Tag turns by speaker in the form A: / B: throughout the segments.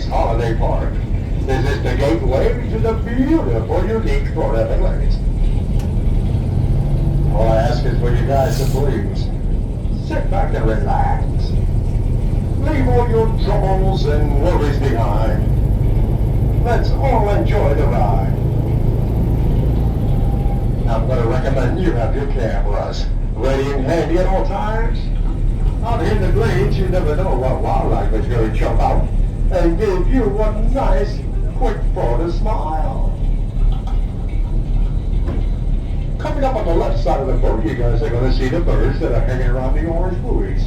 A: Holiday Park. This is the gateway to the beautiful, unique Florida Everglades. All I ask is for you guys to please sit back and relax. Leave all your troubles and worries behind. Let's all enjoy the ride. Now I'm going to recommend you have your cameras ready and handy at all times. Out here in the glades, you never know what wildlife is going to jump out and give you a nice, quick photo smile. Coming up on the left side of the boat, you guys are going to see the birds that are hanging around the orange buoys.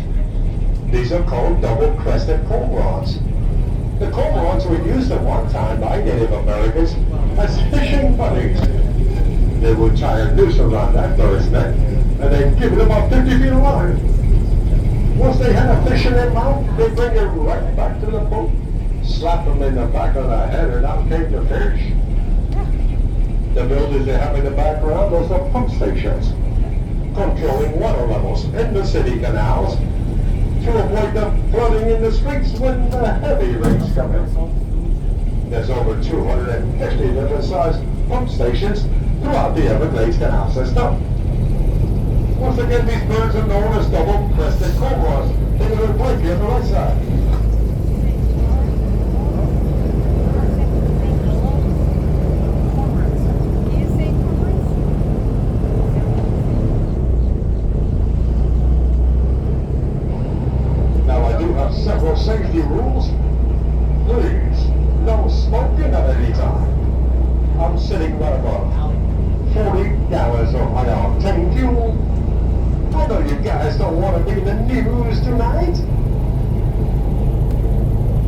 A: These are called double-crested cormorants. The cormorants were used at one time by Native Americans as fishing buddies. They would tie a noose around that bird's neck and then give it about 50 feet of line. Once they had a fish in their mouth, they bring it right back to the boat, slap them in the back of the head, and out came the fish. The buildings they have in the background, those are pump stations, controlling water levels in the city canals to avoid the flooding in the streets when the heavy rains come in. There's over 250 different sized pump stations throughout the Everglades canal system. Once again, these birds are known as double-crested cormorants. Take a little break here on the right side. Now I do have several safety rules. Please, no smoking at any time. I'm sitting right above 40 gallons of high-octane fuel. I know you guys don't want to be in the news tonight.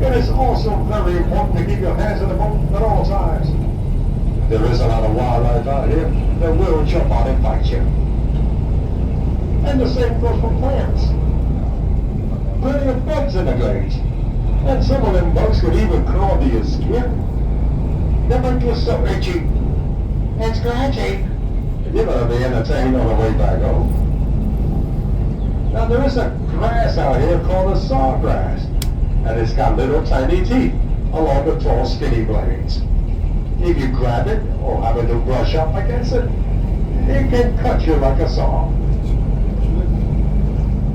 A: It is also very important to keep your hands on the boat at all times. There is a lot of wildlife out here that will jump out and bite you. And the same goes for plants. Plenty of bugs in the glades. And some of them bugs could even crawl to your skin. They make you so itchy and scratchy. You're going to be entertained on the way back home. Now there is a grass out here called a sawgrass, and it's got little tiny teeth along the tall skinny blades. If you grab it or happen to brush up against it, it can cut you like a saw.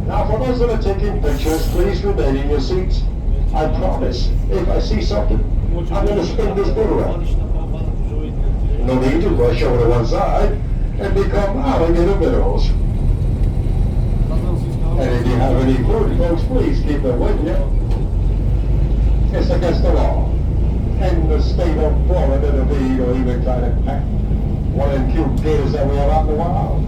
A: Now for those that are taking pictures, please remain in your seats. I promise, if I see something, I'm going to spin this boat around. No need to rush over to one side and become alligator minnows. And if you have any food, folks, please keep it with you. It's against the law. In the state of Florida to be or even try to pack one of them cute gators that we have out in the wild.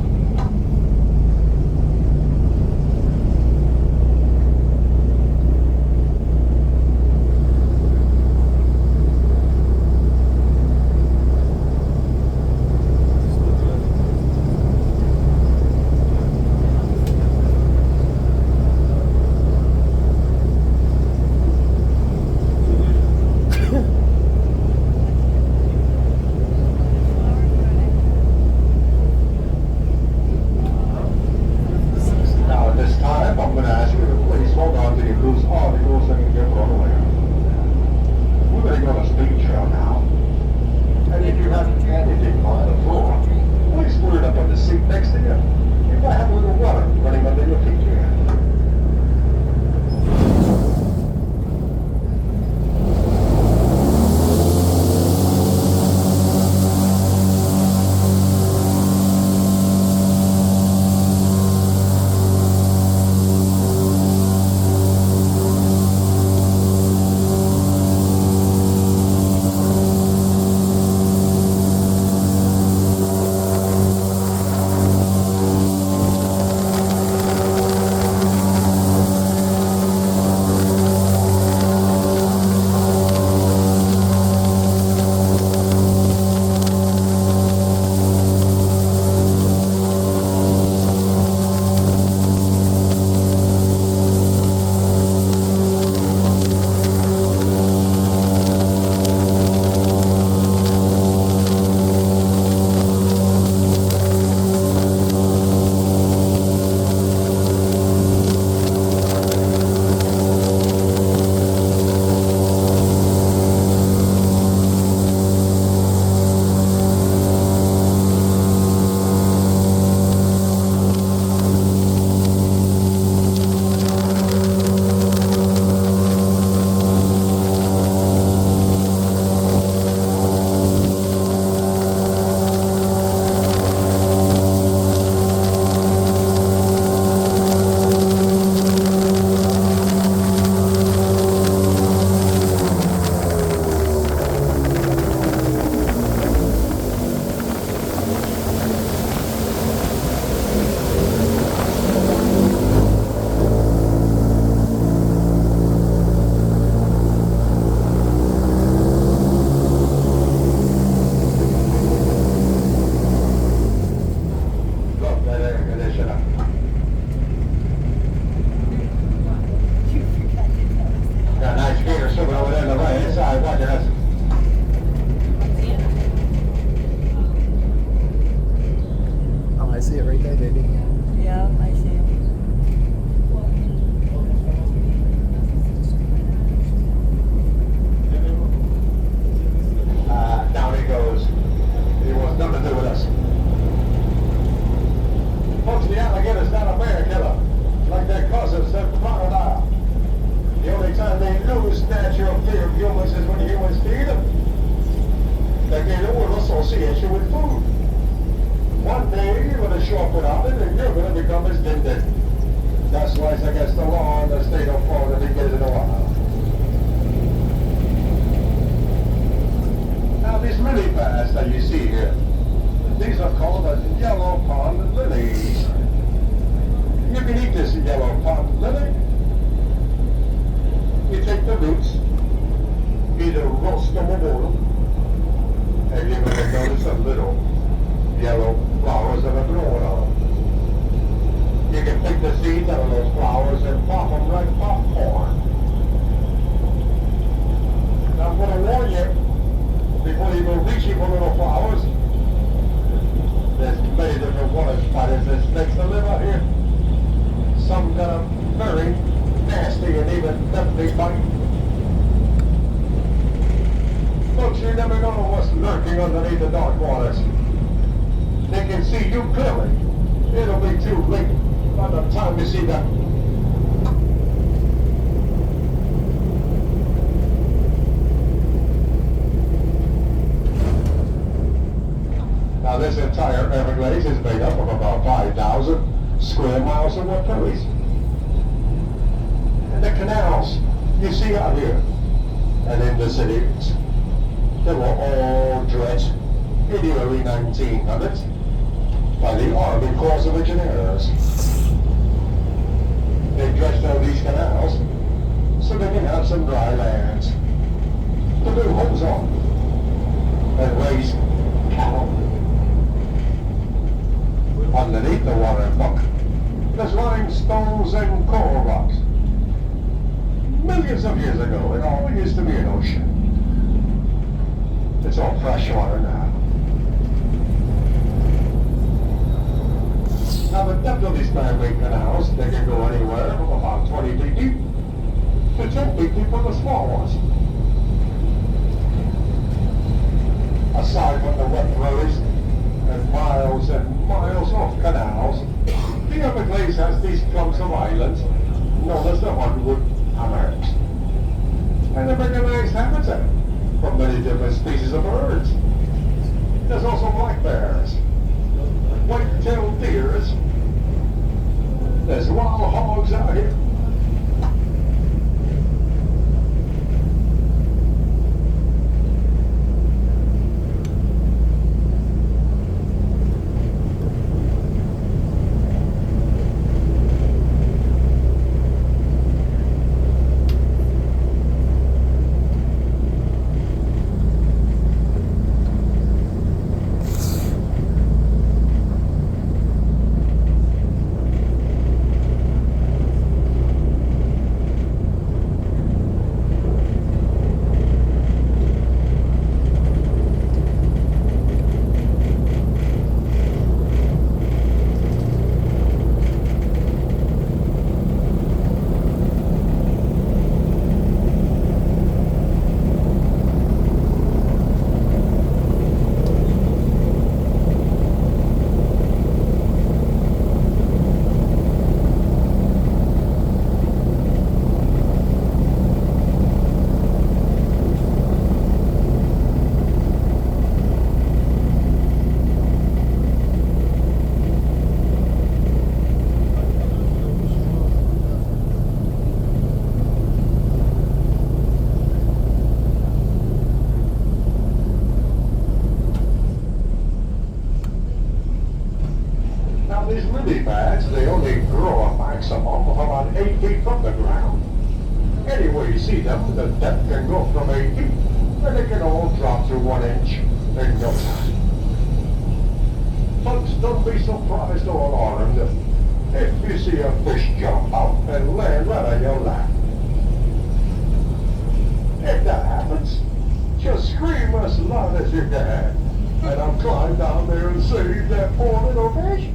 A: humans is when humans feed them. They get a little association with food. One day you're going to show up without it and you're going to become extinct. That's why it's against the law in the state of Florida to get it in a while. Now these lily pads that you see here, these are called the yellow pond lilies. You can eat this yellow pond lily. You take the roots, either roast them or boil them, and you're going to notice a little yellow flowers that are growing on them. You can pick the seeds out of those flowers and pop them like popcorn. Now I'm going to warn you, before you go reaching for little flowers, there's many different water spiders and snakes that live out here. Some that are very nasty and even definitely bite. Folks, you never know what's lurking underneath the dark waters. They can see you clearly. It'll be too late by the time you see them. Now this entire Everglades is made up of about 5,000 square miles of wet prairies. And the canals you see out here and in the cities, they were all dredged in the early 1900s by the Army Corps of Engineers. They dredged out these canals so they can have some dry lands to build homes on and raise cattle. Underneath the water muck, there's limestones and coral rocks. Millions of years ago, it all used to be an ocean. It's all fresh water now. Now the depth of these man-made canals, they can go anywhere from about 20 feet deep to 10 feet deep for the small ones. Aside from the wet prairies and miles of canals, the Everglades has these clumps of islands known as the hardwood hammocks. And they make a nice habitat for many different species of birds. There's also black bears, white-tailed deers. There's wild hogs out here. These lily pads, they only grow a maximum of about 8 feet from the ground. Anywhere you see them, the depth can go from 8 feet, and they can all drop to 1 inch in no time. Folks, don't be surprised or alarmed if you see a fish jump out and land right on your lap. If that happens, just scream as loud as you can, and I'll climb down there and save that poor little fish.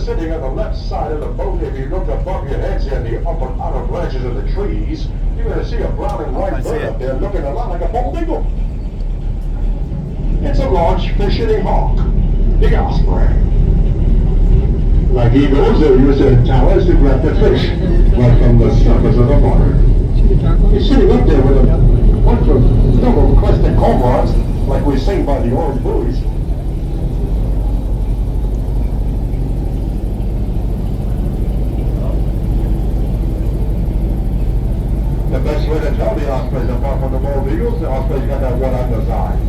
A: sitting on the left side of the boat. If you look above your heads in the upper outer branches of the trees, you're going to see a brown and white bird up there looking a lot like a bald eagle. It's a large fish-eating hawk, the osprey. Like eagles, they're using their talons to grab the fish right from the surface of the water. He's sitting up there with a bunch of double-crested cormorants, like we've seen by the orange buoys. The best way to tell the ospreys apart from the bald eagles, the ospreys got that one underside.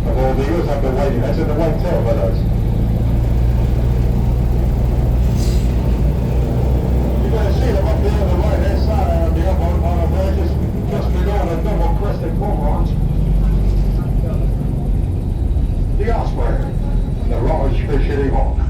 A: The bald eagles have the white heads and the white tail feathers. You can see them up there on the right-hand side of the upper outer branches, just below the double-crested cormorants. The osprey, the large fish-eating hawk.